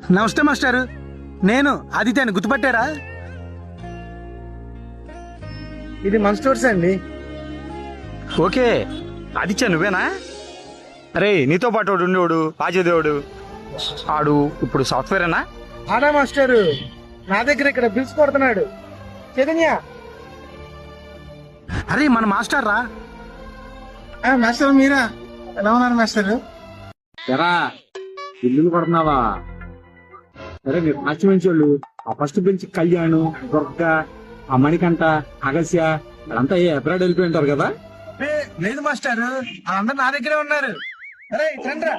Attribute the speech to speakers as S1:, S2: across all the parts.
S1: నమస్తే మాస్టారు, నేను ఆదిత్యాన్ని గుర్తుపట్టారా?
S2: ఇది మన స్టోర్స్ అండి.
S3: ఓకే, ఆదిత్య నువ్వేనా? అరే నీతో పాటు వాడు ఉండేవాడు పాచేదేవుడు, ఆడు ఇప్పుడు సాఫ్ట్వేరేనా?
S2: ఆడా మాస్టారు నా దగ్గర ఇక్కడ బిల్స్ కొడుతున్నాడు. చైతన్య
S1: అరే మన మాస్టర్ రా.
S2: మాస్టర్ మీరా? ఎలా ఉన్నారు మాస్టర్?
S4: ఎరా ఇల్లు కొడుతున్నావా? సరే మీరు మంచి మంచి వాళ్ళు. ఆ ఫస్ట్ బెంచ్ కళ్యాణ్, దుర్గ, ఆ మణికంఠ, అగస్య వాళ్ళంతా అబ్రాడ్ వెళ్ళిపోయి ఉంటారు కదా.
S2: లేదు మాస్టారు, వాళ్ళందరూ నా దగ్గరే ఉన్నారు. అరే రండ్రా.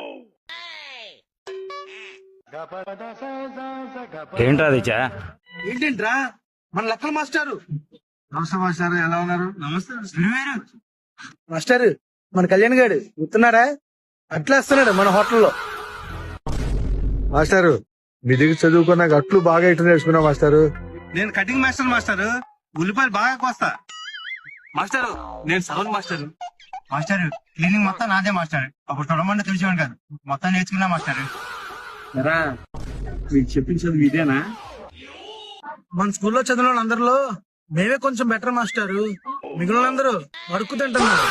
S3: ఏంట్రా ఆదిత్య?
S1: ఏంటేంట్రా మన లక్కల మాస్టారు.
S2: నమస్తే మాస్టర్, ఎలా ఉన్నారు?
S1: నమస్తే
S2: మాస్టర్ మన కళ్యాణ్ గారు గుర్తున్నారా? అట్లా వస్తున్నాడు మన హోటల్లో. మాస్టారు మీ దగ్గర చదువుకున్నాక అట్లు బాగా ఇటు నేర్చుకున్నా మాస్టారు.
S1: నేను కటింగ్ మాస్టర్ మాస్టారు, ఉల్లిపాయలు బాగా కోస్తా మాస్టారు. నేను సలూన్ మాస్టర్ మాస్టారు, క్లీనింగ్ మొత్తం నాదే మాస్టర్. అప్పుడు చూడమంటే తెలిసేవాడు కాదు, మొత్తం నేర్చుకున్నా మాస్టర్.
S4: ఎరా మీకు చెప్పించదు ఇదేనా?
S1: మన స్కూల్లో చదివిన అందరిలో మేమే కొంచెం బెటర్ మాస్టారు, మిగిలిన అందరూ అడుక్కు తింటున్నారు.